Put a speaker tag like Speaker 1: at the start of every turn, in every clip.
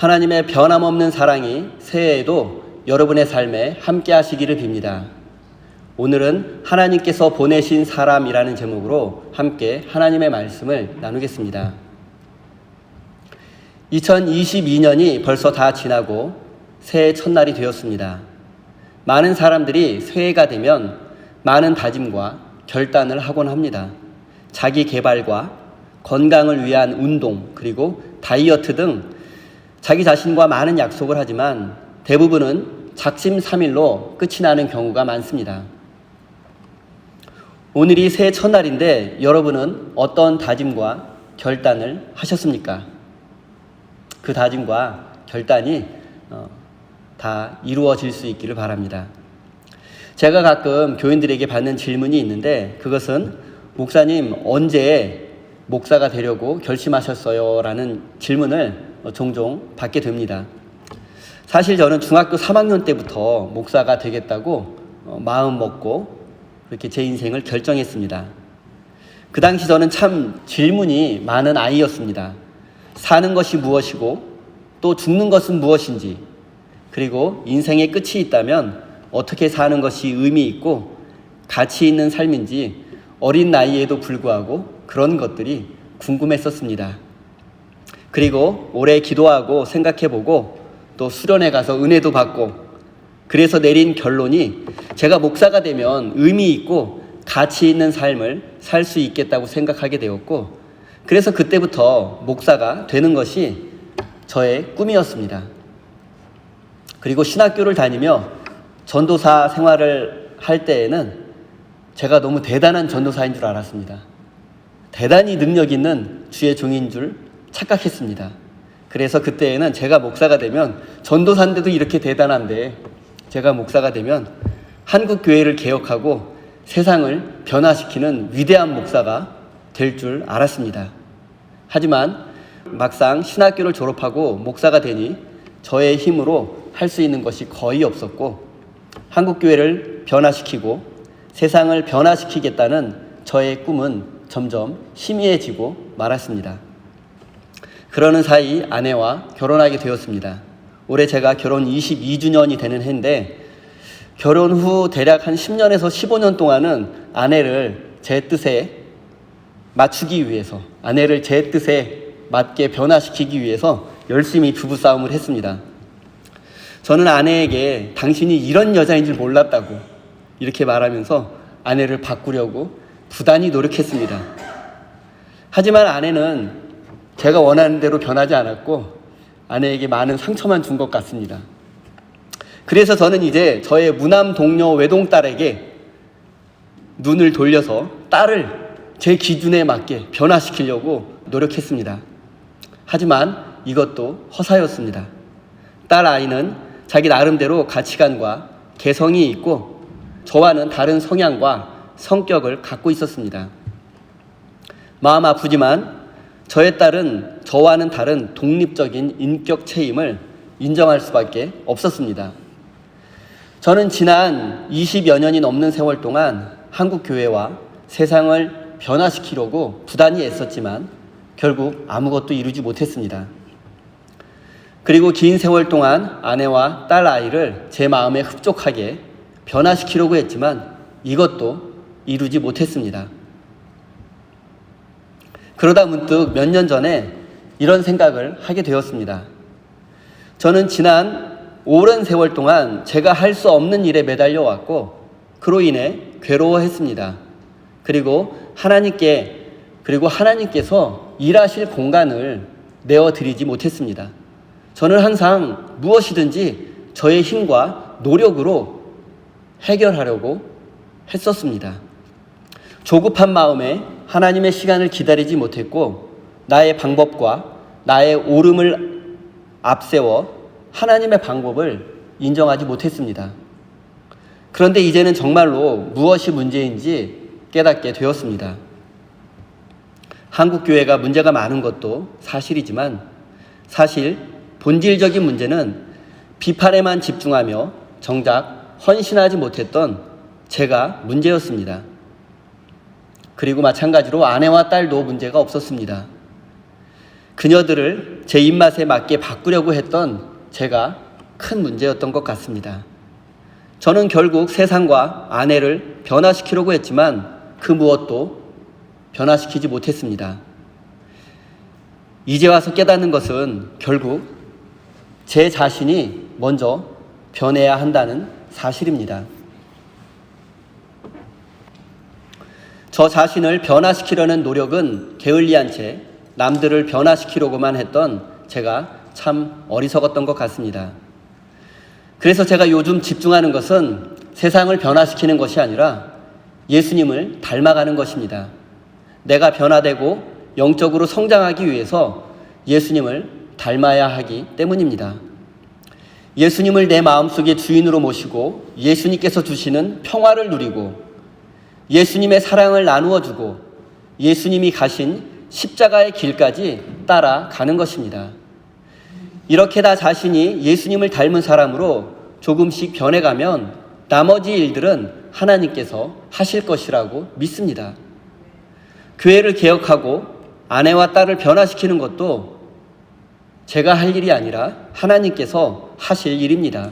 Speaker 1: 하나님의 변함없는 사랑이 새해에도 여러분의 삶에 함께 하시기를 빕니다. 오늘은 하나님께서 보내신 사람이라는 제목으로 함께 하나님의 말씀을 나누겠습니다. 2022년이 벌써 다 지나고 새해 첫날이 되었습니다. 많은 사람들이 새해가 되면 많은 다짐과 결단을 하곤 합니다. 자기 개발과 건강을 위한 운동, 그리고 다이어트 등 자기 자신과 많은 약속을 하지만 대부분은 작심삼일로 끝이 나는 경우가 많습니다. 오늘이 새해 첫날인데 여러분은 어떤 다짐과 결단을 하셨습니까? 그 다짐과 결단이 다 이루어질 수 있기를 바랍니다. 제가 가끔 교인들에게 받는 질문이 있는데 그것은 목사님 언제 목사가 되려고 결심하셨어요? 라는 질문을 종종 받게 됩니다. 사실 저는 중학교 3학년 때부터 목사가 되겠다고 마음 먹고 그렇게 제 인생을 결정했습니다. 그 당시 저는 참 질문이 많은 아이였습니다. 사는 것이 무엇이고 또 죽는 것은 무엇인지, 그리고 인생의 끝이 있다면 어떻게 사는 것이 의미 있고 가치 있는 삶인지 어린 나이에도 불구하고 그런 것들이 궁금했었습니다. 그리고 오래 기도하고 생각해보고 또 수련회 가서 은혜도 받고 그래서 내린 결론이 제가 목사가 되면 의미 있고 가치 있는 삶을 살 수 있겠다고 생각하게 되었고, 그래서 그때부터 목사가 되는 것이 저의 꿈이었습니다. 그리고 신학교를 다니며 전도사 생활을 할 때에는 제가 너무 대단한 전도사인 줄 알았습니다. 대단히 능력 있는 주의 종인 줄 착각했습니다. 그래서 그때에는 제가 목사가 되면 전도사인데도 이렇게 대단한데 제가 목사가 되면 한국 교회를 개혁하고 세상을 변화시키는 위대한 목사가 될 줄 알았습니다. 하지만 막상 신학교를 졸업하고 목사가 되니 저의 힘으로 할 수 있는 것이 거의 없었고 한국 교회를 변화시키고 세상을 변화시키겠다는 저의 꿈은 점점 희미해지고 말았습니다. 그러는 사이 아내와 결혼하게 되었습니다. 올해 제가 결혼 22주년이 되는 해인데 결혼 후 대략 한 10년에서 15년 동안은 아내를 제 뜻에 맞추기 위해서, 아내를 제 뜻에 맞게 변화시키기 위해서 열심히 부부싸움을 했습니다. 저는 아내에게 당신이 이런 여자인 줄 몰랐다고 이렇게 말하면서 아내를 바꾸려고 부단히 노력했습니다. 하지만 아내는 제가 원하는 대로 변하지 않았고 아내에게 많은 상처만 준 것 같습니다. 그래서 저는 이제 저의 무남 동료 외동딸에게 눈을 돌려서 딸을 제 기준에 맞게 변화시키려고 노력했습니다. 하지만 이것도 허사였습니다. 딸 아이는 자기 나름대로 가치관과 개성이 있고 저와는 다른 성향과 성격을 갖고 있었습니다. 마음 아프지만 저의 딸은 저와는 다른 독립적인 인격체임을 인정할 수밖에 없었습니다. 저는 지난 20여 년이 넘는 세월 동안 한국 교회와 세상을 변화시키려고 부단히 애썼지만 결국 아무것도 이루지 못했습니다. 그리고 긴 세월 동안 아내와 딸 아이를 제 마음에 흡족하게 변화시키려고 했지만 이것도 이루지 못했습니다. 그러다 문득 몇 년 전에 이런 생각을 하게 되었습니다. 저는 지난 오랜 세월 동안 제가 할 수 없는 일에 매달려 왔고 그로 인해 괴로워했습니다. 그리고 하나님께서 일하실 공간을 내어드리지 못했습니다. 저는 항상 무엇이든지 저의 힘과 노력으로 해결하려고 했었습니다. 조급한 마음에 하나님의 시간을 기다리지 못했고 나의 방법과 나의 옳음을 앞세워 하나님의 방법을 인정하지 못했습니다. 그런데 이제는 정말로 무엇이 문제인지 깨닫게 되었습니다. 한국 교회가 문제가 많은 것도 사실이지만 사실 본질적인 문제는 비판에만 집중하며 정작 헌신하지 못했던 제가 문제였습니다. 그리고 마찬가지로 아내와 딸도 문제가 없었습니다. 그녀들을 제 입맛에 맞게 바꾸려고 했던 제가 큰 문제였던 것 같습니다. 저는 결국 세상과 아내를 변화시키려고 했지만 그 무엇도 변화시키지 못했습니다. 이제 와서 깨닫는 것은 결국 제 자신이 먼저 변해야 한다는 사실입니다. 저 자신을 변화시키려는 노력은 게을리한 채 남들을 변화시키려고만 했던 제가 참 어리석었던 것 같습니다. 그래서 제가 요즘 집중하는 것은 세상을 변화시키는 것이 아니라 예수님을 닮아가는 것입니다. 내가 변화되고 영적으로 성장하기 위해서 예수님을 닮아야 하기 때문입니다. 예수님을 내 마음속에 주인으로 모시고 예수님께서 주시는 평화를 누리고 예수님의 사랑을 나누어 주고 예수님이 가신 십자가의 길까지 따라가는 것입니다. 이렇게 나 자신이 예수님을 닮은 사람으로 조금씩 변해가면 나머지 일들은 하나님께서 하실 것이라고 믿습니다. 교회를 개혁하고 아내와 딸을 변화시키는 것도 제가 할 일이 아니라 하나님께서 하실 일입니다.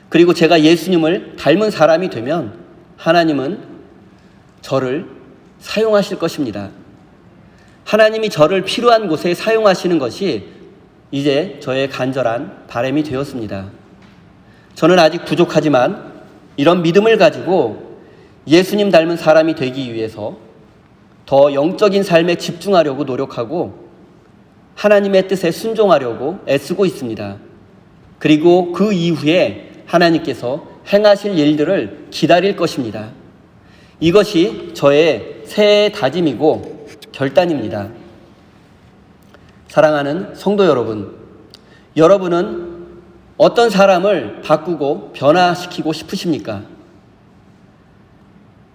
Speaker 1: 그리고 제가 예수님을 닮은 사람이 되면 하나님은 저를 사용하실 것입니다. 하나님이 저를 필요한 곳에 사용하시는 것이 이제 저의 간절한 바람이 되었습니다. 저는 아직 부족하지만 이런 믿음을 가지고 예수님 닮은 사람이 되기 위해서 더 영적인 삶에 집중하려고 노력하고 하나님의 뜻에 순종하려고 애쓰고 있습니다. 그리고 그 이후에 하나님께서 행하실 일들을 기다릴 것입니다. 이것이 저의 새해 다짐이고 결단입니다. 사랑하는 성도 여러분, 여러분은 어떤 사람을 바꾸고 변화시키고 싶으십니까?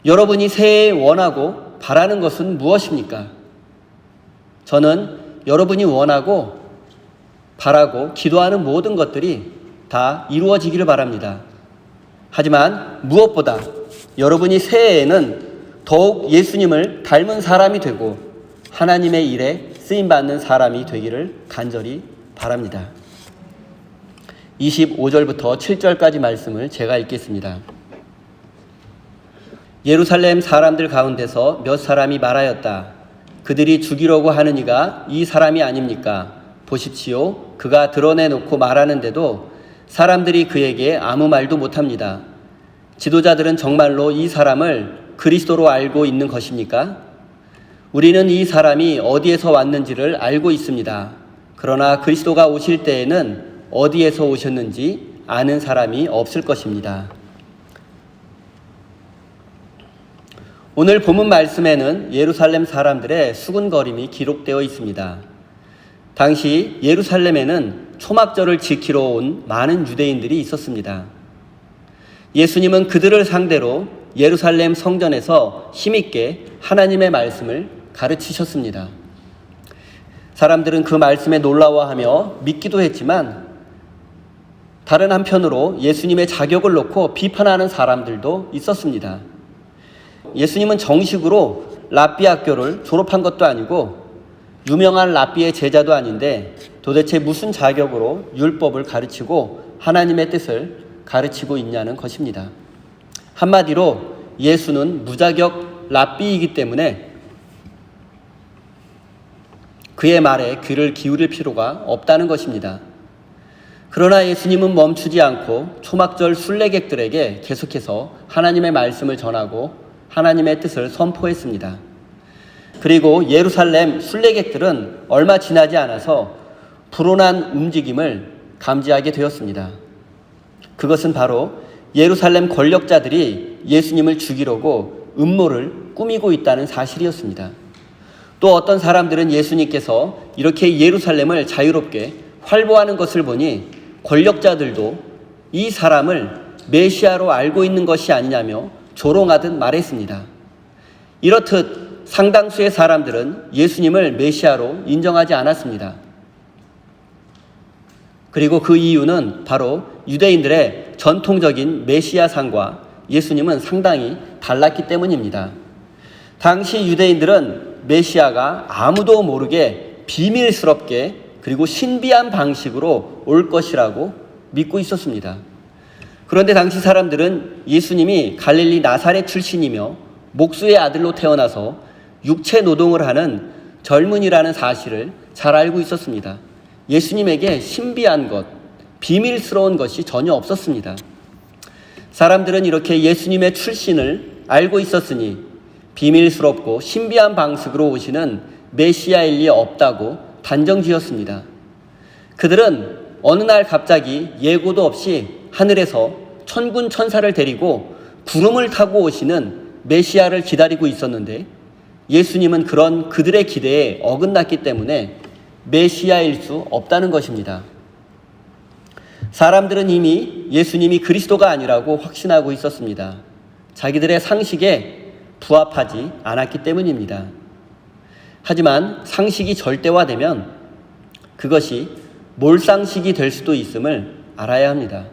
Speaker 1: 여러분이 새해에 원하고 바라는 것은 무엇입니까? 저는 여러분이 원하고 바라고 기도하는 모든 것들이 다 이루어지기를 바랍니다. 하지만 무엇보다 여러분이 새해에는 더욱 예수님을 닮은 사람이 되고 하나님의 일에 쓰임받는 사람이 되기를 간절히 바랍니다. 25절부터 7절까지 말씀을 제가 읽겠습니다. 예루살렘 사람들 가운데서 몇 사람이 말하였다. 그들이 죽이려고 하는 이가 이 사람이 아닙니까? 보십시오. 그가 드러내놓고 말하는데도 사람들이 그에게 아무 말도 못합니다. 지도자들은 정말로 이 사람을 그리스도로 알고 있는 것입니까? 우리는 이 사람이 어디에서 왔는지를 알고 있습니다. 그러나 그리스도가 오실 때에는 어디에서 오셨는지 아는 사람이 없을 것입니다. 오늘 본문 말씀에는 예루살렘 사람들의 수군거림이 기록되어 있습니다. 당시 예루살렘에는 초막절을 지키러 온 많은 유대인들이 있었습니다. 예수님은 그들을 상대로 예루살렘 성전에서 힘있게 하나님의 말씀을 가르치셨습니다. 사람들은 그 말씀에 놀라워하며 믿기도 했지만 다른 한편으로 예수님의 자격을 놓고 비판하는 사람들도 있었습니다. 예수님은 정식으로 랍비 학교를 졸업한 것도 아니고 유명한 랍비의 제자도 아닌데 도대체 무슨 자격으로 율법을 가르치고 하나님의 뜻을 가르치고 있냐는 것입니다. 한마디로 예수는 무자격 랍비이기 때문에 그의 말에 귀를 기울일 필요가 없다는 것입니다. 그러나 예수님은 멈추지 않고 초막절 순례객들에게 계속해서 하나님의 말씀을 전하고 하나님의 뜻을 선포했습니다. 그리고 예루살렘 순례객들은 얼마 지나지 않아서 불온한 움직임을 감지하게 되었습니다. 그것은 바로 예루살렘 권력자들이 예수님을 죽이려고 음모를 꾸미고 있다는 사실이었습니다. 또 어떤 사람들은 예수님께서 이렇게 예루살렘을 자유롭게 활보하는 것을 보니 권력자들도 이 사람을 메시아로 알고 있는 것이 아니냐며 조롱하듯 말했습니다. 이렇듯 상당수의 사람들은 예수님을 메시아로 인정하지 않았습니다. 그리고 그 이유는 바로 유대인들의 전통적인 메시아상과 예수님은 상당히 달랐기 때문입니다. 당시 유대인들은 메시아가 아무도 모르게 비밀스럽게 그리고 신비한 방식으로 올 것이라고 믿고 있었습니다. 그런데 당시 사람들은 예수님이 갈릴리 나사렛 출신이며 목수의 아들로 태어나서 육체 노동을 하는 젊은이라는 사실을 잘 알고 있었습니다. 예수님에게 신비한 것, 비밀스러운 것이 전혀 없었습니다. 사람들은 이렇게 예수님의 출신을 알고 있었으니 비밀스럽고 신비한 방식으로 오시는 메시아일 리 없다고 단정지었습니다. 그들은 어느 날 갑자기 예고도 없이 하늘에서 천군 천사를 데리고 구름을 타고 오시는 메시아를 기다리고 있었는데 예수님은 그런 그들의 기대에 어긋났기 때문에 메시아일 수 없다는 것입니다. 사람들은 이미 예수님이 그리스도가 아니라고 확신하고 있었습니다. 자기들의 상식에 부합하지 않았기 때문입니다. 하지만 상식이 절대화되면 그것이 몰상식이 될 수도 있음을 알아야 합니다.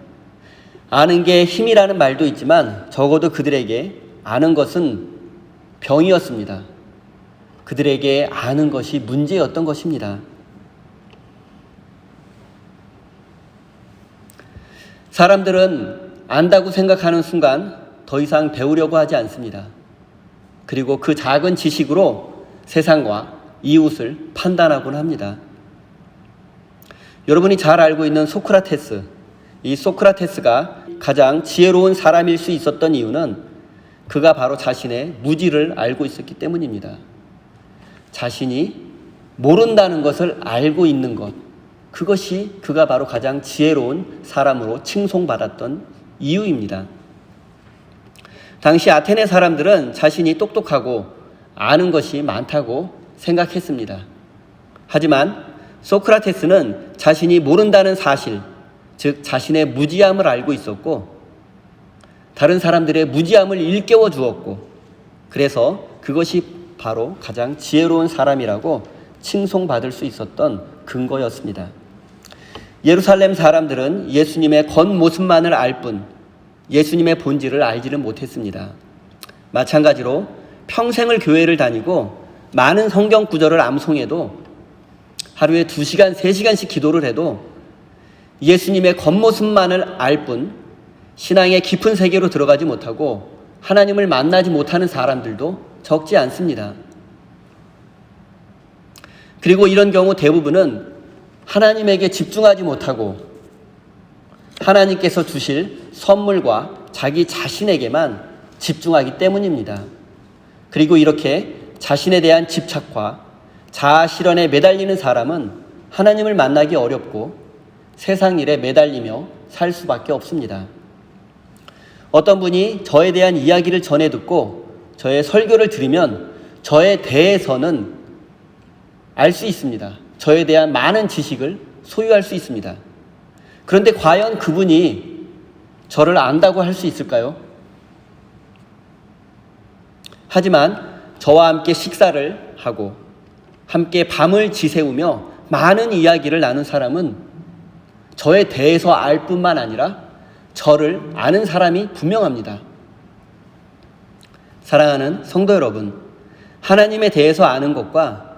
Speaker 1: 아는 게 힘이라는 말도 있지만 적어도 그들에게 아는 것은 병이었습니다. 그들에게 아는 것이 문제였던 것입니다. 사람들은 안다고 생각하는 순간 더 이상 배우려고 하지 않습니다. 그리고 그 작은 지식으로 세상과 이웃을 판단하곤 합니다. 여러분이 잘 알고 있는 소크라테스, 이 소크라테스가 가장 지혜로운 사람일 수 있었던 이유는 그가 바로 자신의 무지를 알고 있었기 때문입니다. 자신이 모른다는 것을 알고 있는 것, 그것이 그가 바로 가장 지혜로운 사람으로 칭송받았던 이유입니다. 당시 아테네 사람들은 자신이 똑똑하고 아는 것이 많다고 생각했습니다. 하지만 소크라테스는 자신이 모른다는 사실, 즉 자신의 무지함을 알고 있었고 다른 사람들의 무지함을 일깨워 주었고 그래서 그것이 바로 가장 지혜로운 사람이라고 칭송받을 수 있었던 근거였습니다. 예루살렘 사람들은 예수님의 겉모습만을 알 뿐 예수님의 본질을 알지는 못했습니다. 마찬가지로 평생을 교회를 다니고 많은 성경 구절을 암송해도 하루에 2시간, 3시간씩 기도를 해도 예수님의 겉모습만을 알 뿐 신앙의 깊은 세계로 들어가지 못하고 하나님을 만나지 못하는 사람들도 적지 않습니다. 그리고 이런 경우 대부분은 하나님에게 집중하지 못하고 하나님께서 주실 선물과 자기 자신에게만 집중하기 때문입니다. 그리고 이렇게 자신에 대한 집착과 자아 실현에 매달리는 사람은 하나님을 만나기 어렵고 세상 일에 매달리며 살 수밖에 없습니다. 어떤 분이 저에 대한 이야기를 전해 듣고 저의 설교를 들으면 저에 대해서는 알 수 있습니다. 저에 대한 많은 지식을 소유할 수 있습니다. 그런데 과연 그분이 저를 안다고 할 수 있을까요? 하지만 저와 함께 식사를 하고 함께 밤을 지새우며 많은 이야기를 나눈 사람은 저에 대해서 알 뿐만 아니라 저를 아는 사람이 분명합니다. 사랑하는 성도 여러분, 하나님에 대해서 아는 것과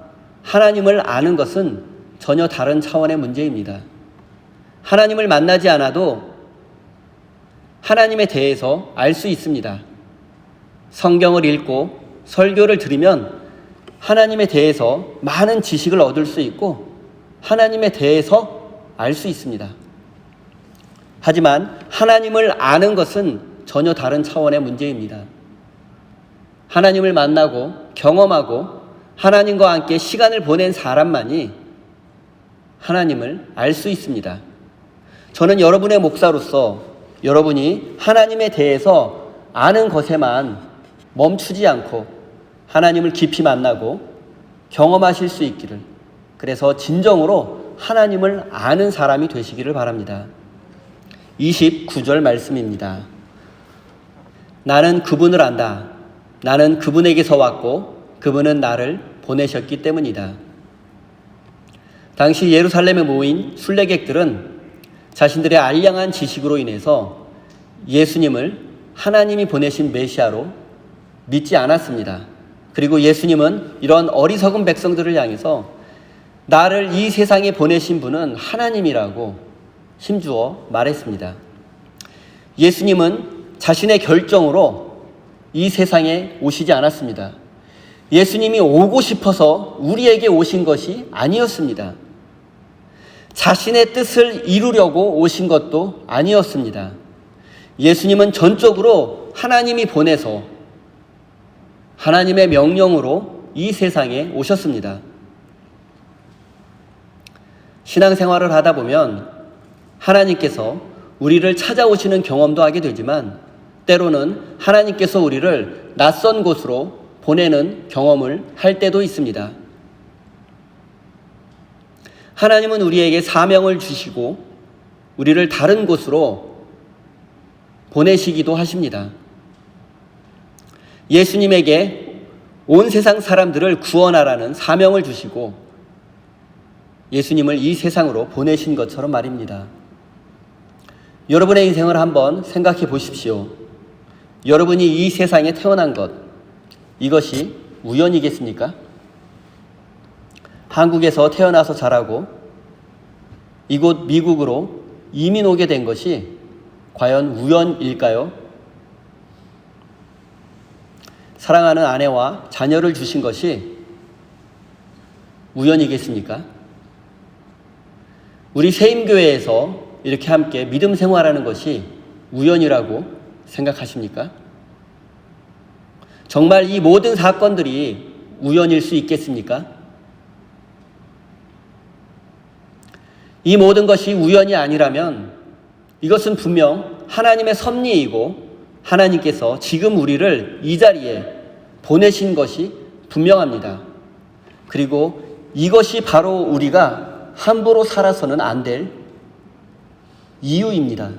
Speaker 1: 하나님을 아는 것은 전혀 다른 차원의 문제입니다. 하나님을 만나지 않아도 하나님에 대해서 알 수 있습니다. 성경을 읽고 설교를 들으면 하나님에 대해서 많은 지식을 얻을 수 있고 하나님에 대해서 알 수 있습니다. 하지만 하나님을 아는 것은 전혀 다른 차원의 문제입니다. 하나님을 만나고 경험하고 하나님과 함께 시간을 보낸 사람만이 하나님을 알 수 있습니다. 저는 여러분의 목사로서 여러분이 하나님에 대해서 아는 것에만 멈추지 않고 하나님을 깊이 만나고 경험하실 수 있기를, 그래서 진정으로 하나님을 아는 사람이 되시기를 바랍니다. 29절 말씀입니다. 나는 그분을 안다. 나는 그분에게서 왔고 그분은 나를 보내셨기 때문이다. 당시 예루살렘에 모인 순례객들은 자신들의 알량한 지식으로 인해서 예수님을 하나님이 보내신 메시아로 믿지 않았습니다. 그리고 예수님은 이런 어리석은 백성들을 향해서 나를 이 세상에 보내신 분은 하나님이라고 힘주어 말했습니다. 예수님은 자신의 결정으로 이 세상에 오시지 않았습니다. 예수님이 오고 싶어서 우리에게 오신 것이 아니었습니다. 자신의 뜻을 이루려고 오신 것도 아니었습니다. 예수님은 전적으로 하나님이 보내서 하나님의 명령으로 이 세상에 오셨습니다. 신앙생활을 하다 보면 하나님께서 우리를 찾아오시는 경험도 하게 되지만 때로는 하나님께서 우리를 낯선 곳으로 보내는 경험을 할 때도 있습니다. 하나님은 우리에게 사명을 주시고 우리를 다른 곳으로 보내시기도 하십니다. 예수님에게 온 세상 사람들을 구원하라는 사명을 주시고 예수님을 이 세상으로 보내신 것처럼 말입니다. 여러분의 인생을 한번 생각해 보십시오. 여러분이 이 세상에 태어난 것, 이것이 우연이겠습니까? 한국에서 태어나서 자라고 이곳 미국으로 이민 오게 된 것이 과연 우연일까요? 사랑하는 아내와 자녀를 주신 것이 우연이겠습니까? 우리 세임교회에서 이렇게 함께 믿음 생활하는 것이 우연이라고 생각하십니까? 정말 이 모든 사건들이 우연일 수 있겠습니까? 이 모든 것이 우연이 아니라면 이것은 분명 하나님의 섭리이고 하나님께서 지금 우리를 이 자리에 보내신 것이 분명합니다. 그리고 이것이 바로 우리가 함부로 살아서는 안 될 이유입니다.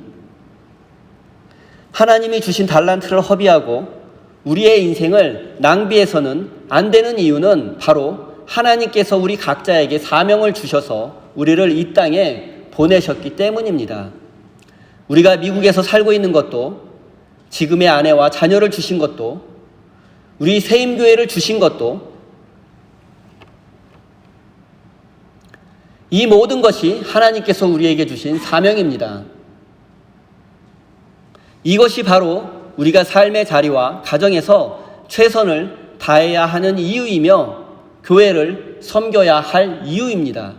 Speaker 1: 하나님이 주신 달란트를 허비하고 우리의 인생을 낭비해서는 안 되는 이유는 바로 하나님께서 우리 각자에게 사명을 주셔서 우리를 이 땅에 보내셨기 때문입니다. 우리가 미국에서 살고 있는 것도, 지금의 아내와 자녀를 주신 것도, 우리 세임교회를 주신 것도, 이 모든 것이 하나님께서 우리에게 주신 사명입니다. 이것이 바로 우리가 삶의 자리와 가정에서 최선을 다해야 하는 이유이며 교회를 섬겨야 할 이유입니다.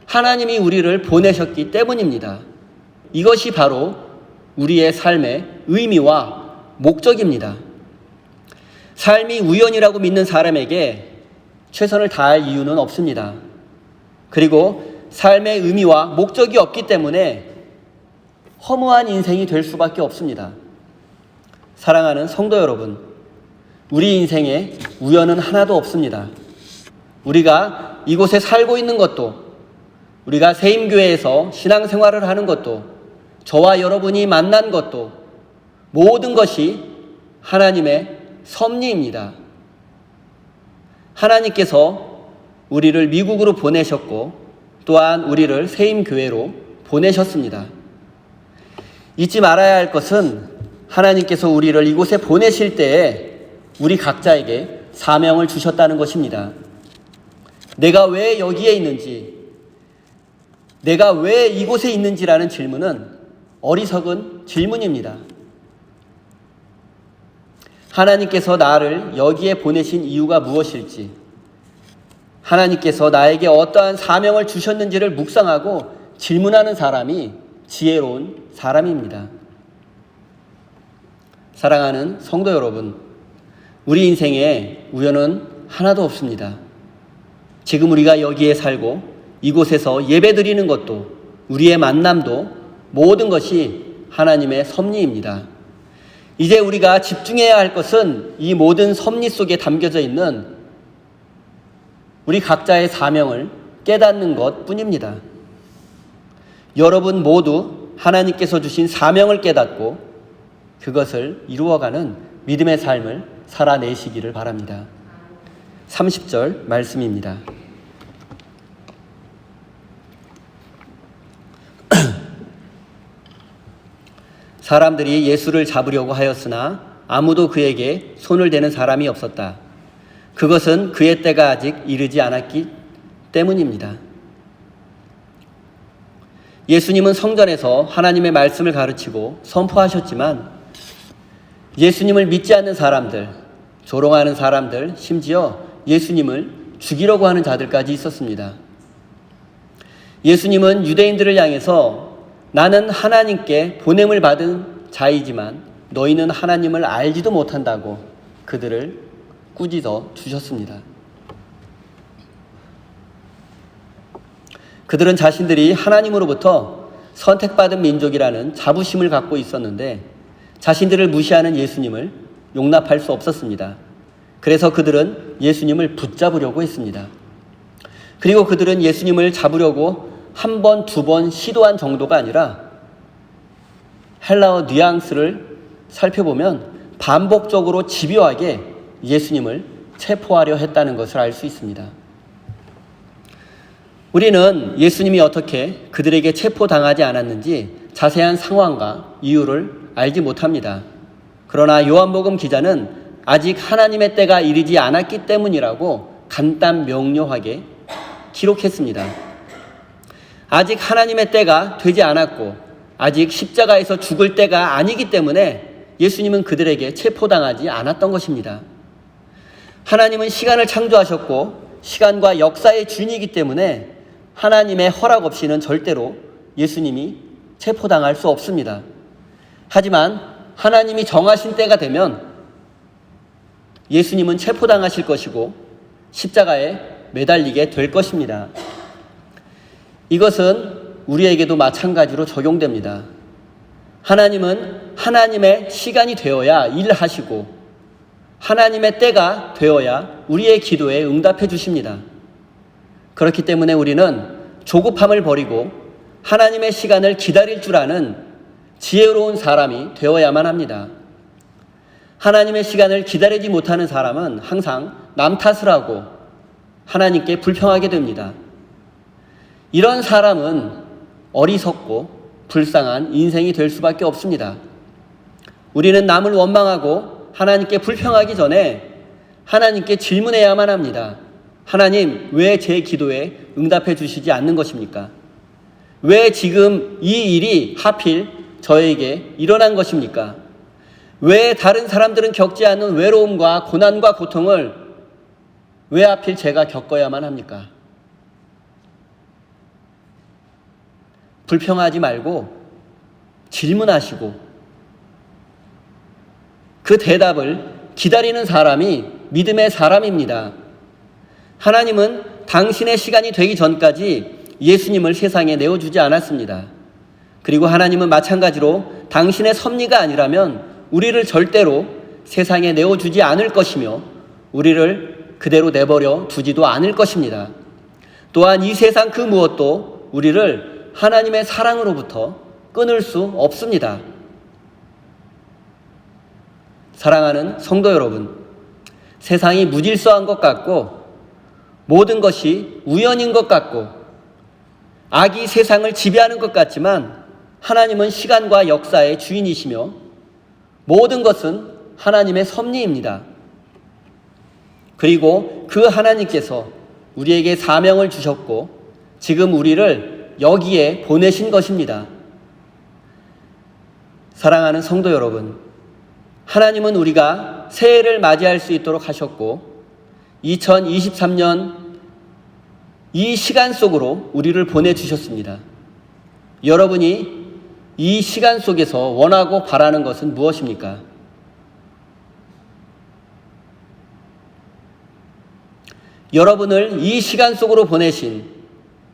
Speaker 1: 하나님이 우리를 보내셨기 때문입니다. 이것이 바로 우리의 삶의 의미와 목적입니다. 삶이 우연이라고 믿는 사람에게 최선을 다할 이유는 없습니다. 그리고 삶의 의미와 목적이 없기 때문에 허무한 인생이 될 수밖에 없습니다. 사랑하는 성도 여러분, 우리 인생에 우연은 하나도 없습니다. 우리가 이곳에 살고 있는 것도, 우리가 세임교회에서 신앙생활을 하는 것도, 저와 여러분이 만난 것도 모든 것이 하나님의 섭리입니다. 하나님께서 우리를 미국으로 보내셨고 또한 우리를 세임교회로 보내셨습니다. 잊지 말아야 할 것은 하나님께서 우리를 이곳에 보내실 때에 우리 각자에게 사명을 주셨다는 것입니다. 내가 왜 여기에 있는지, 내가 왜 이곳에 있는지라는 질문은 어리석은 질문입니다. 하나님께서 나를 여기에 보내신 이유가 무엇일지, 하나님께서 나에게 어떠한 사명을 주셨는지를 묵상하고 질문하는 사람이 지혜로운 사람입니다. 사랑하는 성도 여러분, 우리 인생에 우연은 하나도 없습니다. 지금 우리가 여기에 살고 이곳에서 예배드리는 것도, 우리의 만남도 모든 것이 하나님의 섭리입니다. 이제 우리가 집중해야 할 것은 이 모든 섭리 속에 담겨져 있는 우리 각자의 사명을 깨닫는 것 뿐입니다. 여러분 모두 하나님께서 주신 사명을 깨닫고 그것을 이루어가는 믿음의 삶을 살아내시기를 바랍니다. 30절 말씀입니다. 사람들이 예수를 잡으려고 하였으나 아무도 그에게 손을 대는 사람이 없었다. 그것은 그의 때가 아직 이르지 않았기 때문입니다. 예수님은 성전에서 하나님의 말씀을 가르치고 선포하셨지만 예수님을 믿지 않는 사람들, 조롱하는 사람들, 심지어 예수님을 죽이려고 하는 자들까지 있었습니다. 예수님은 유대인들을 향해서 나는 하나님께 보냄을 받은 자이지만 너희는 하나님을 알지도 못한다고 그들을 꾸짖어 주셨습니다. 그들은 자신들이 하나님으로부터 선택받은 민족이라는 자부심을 갖고 있었는데 자신들을 무시하는 예수님을 용납할 수 없었습니다. 그래서 그들은 예수님을 붙잡으려고 했습니다. 그리고 그들은 예수님을 잡으려고 한 번, 두 번 시도한 정도가 아니라 헬라어 뉘앙스를 살펴보면 반복적으로 집요하게 예수님을 체포하려 했다는 것을 알 수 있습니다. 우리는 예수님이 어떻게 그들에게 체포당하지 않았는지 자세한 상황과 이유를 알지 못합니다. 그러나 요한복음 기자는 아직 하나님의 때가 이르지 않았기 때문이라고 간단 명료하게 기록했습니다. 아직 하나님의 때가 되지 않았고 아직 십자가에서 죽을 때가 아니기 때문에 예수님은 그들에게 체포당하지 않았던 것입니다. 하나님은 시간을 창조하셨고 시간과 역사의 주인이기 때문에 하나님의 허락 없이는 절대로 예수님이 체포당할 수 없습니다. 하지만 하나님이 정하신 때가 되면 예수님은 체포당하실 것이고 십자가에 매달리게 될 것입니다. 이것은 우리에게도 마찬가지로 적용됩니다. 하나님은 하나님의 시간이 되어야 일하시고 하나님의 때가 되어야 우리의 기도에 응답해 주십니다. 그렇기 때문에 우리는 조급함을 버리고 하나님의 시간을 기다릴 줄 아는 지혜로운 사람이 되어야만 합니다. 하나님의 시간을 기다리지 못하는 사람은 항상 남 탓을 하고 하나님께 불평하게 됩니다. 이런 사람은 어리석고 불쌍한 인생이 될 수밖에 없습니다. 우리는 남을 원망하고 하나님께 불평하기 전에 하나님께 질문해야만 합니다. 하나님, 왜 제 기도에 응답해 주시지 않는 것입니까? 왜 지금 이 일이 하필 저에게 일어난 것입니까? 왜 다른 사람들은 겪지 않는 외로움과 고난과 고통을 왜 하필 제가 겪어야만 합니까? 불평하지 말고 질문하시고 그 대답을 기다리는 사람이 믿음의 사람입니다. 하나님은 당신의 시간이 되기 전까지 예수님을 세상에 내어주지 않았습니다. 그리고 하나님은 마찬가지로 당신의 섭리가 아니라면 우리를 절대로 세상에 내어주지 않을 것이며 우리를 그대로 내버려 두지도 않을 것입니다. 또한 이 세상 그 무엇도 우리를 하나님의 사랑으로부터 끊을 수 없습니다. 사랑하는 성도 여러분, 세상이 무질서한 것 같고 모든 것이 우연인 것 같고 악이 세상을 지배하는 것 같지만 하나님은 시간과 역사의 주인이시며 모든 것은 하나님의 섭리입니다. 그리고 그 하나님께서 우리에게 사명을 주셨고 지금 우리를 여기에 보내신 것입니다. 사랑하는 성도 여러분, 하나님은 우리가 새해를 맞이할 수 있도록 하셨고 2023년 이 시간 속으로 우리를 보내주셨습니다. 여러분이 이 시간 속에서 원하고 바라는 것은 무엇입니까? 여러분을 이 시간 속으로 보내신,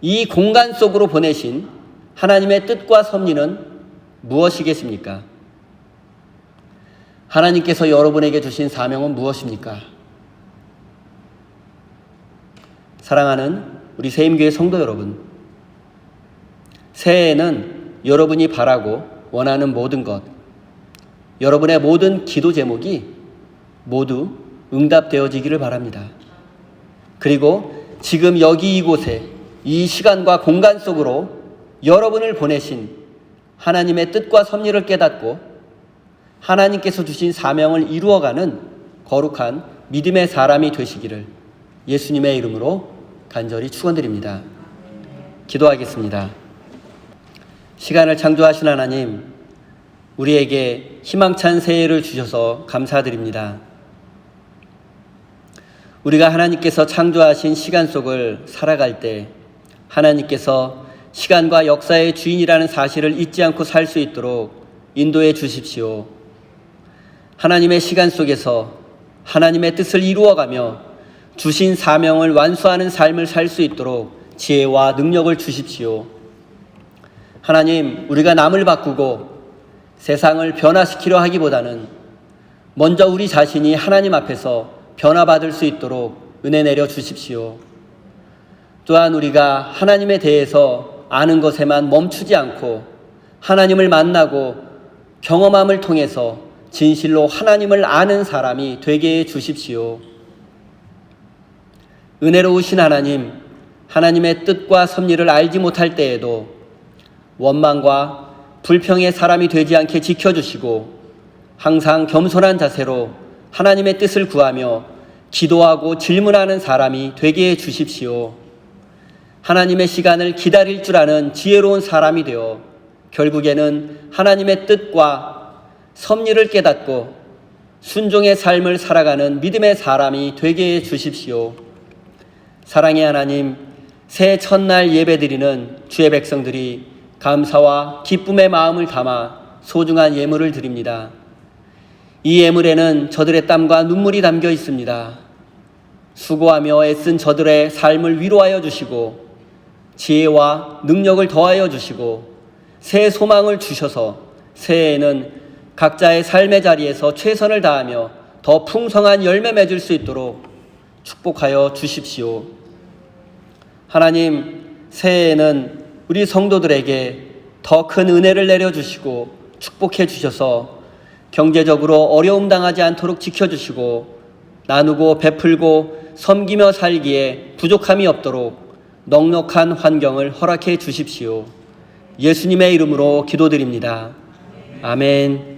Speaker 1: 이 공간 속으로 보내신 하나님의 뜻과 섭리는 무엇이겠습니까? 하나님께서 여러분에게 주신 사명은 무엇입니까? 사랑하는 우리 세임교회 성도 여러분, 새해에는 여러분이 바라고 원하는 모든 것, 여러분의 모든 기도 제목이 모두 응답되어지기를 바랍니다. 그리고 지금 여기 이곳에 이 시간과 공간 속으로 여러분을 보내신 하나님의 뜻과 섭리를 깨닫고 하나님께서 주신 사명을 이루어가는 거룩한 믿음의 사람이 되시기를 예수님의 이름으로 간절히 축원드립니다. 기도하겠습니다. 시간을 창조하신 하나님, 우리에게 희망찬 새해를 주셔서 감사드립니다. 우리가 하나님께서 창조하신 시간 속을 살아갈 때 하나님께서 시간과 역사의 주인이라는 사실을 잊지 않고 살 수 있도록 인도해 주십시오. 하나님의 시간 속에서 하나님의 뜻을 이루어가며 주신 사명을 완수하는 삶을 살 수 있도록 지혜와 능력을 주십시오. 하나님, 우리가 남을 바꾸고 세상을 변화시키려 하기보다는 먼저 우리 자신이 하나님 앞에서 변화받을 수 있도록 은혜 내려 주십시오. 또한 우리가 하나님에 대해서 아는 것에만 멈추지 않고 하나님을 만나고 경험함을 통해서 진실로 하나님을 아는 사람이 되게 해 주십시오. 은혜로우신 하나님, 하나님의 뜻과 섭리를 알지 못할 때에도 원망과 불평의 사람이 되지 않게 지켜주시고 항상 겸손한 자세로 하나님의 뜻을 구하며 기도하고 질문하는 사람이 되게 해 주십시오. 하나님의 시간을 기다릴 줄 아는 지혜로운 사람이 되어 결국에는 하나님의 뜻과 섭리를 깨닫고 순종의 삶을 살아가는 믿음의 사람이 되게 해 주십시오. 사랑의 하나님, 새해 첫날 예배드리는 주의 백성들이 감사와 기쁨의 마음을 담아 소중한 예물을 드립니다. 이 예물에는 저들의 땀과 눈물이 담겨 있습니다. 수고하며 애쓴 저들의 삶을 위로하여 주시고 지혜와 능력을 더하여 주시고 새 소망을 주셔서 새해에는 각자의 삶의 자리에서 최선을 다하며 더 풍성한 열매 맺을 수 있도록 축복하여 주십시오. 하나님, 새해에는 우리 성도들에게 더 큰 은혜를 내려주시고 축복해 주셔서 경제적으로 어려움 당하지 않도록 지켜주시고 나누고 베풀고 섬기며 살기에 부족함이 없도록 넉넉한 환경을 허락해 주십시오. 예수님의 이름으로 기도드립니다. 아멘.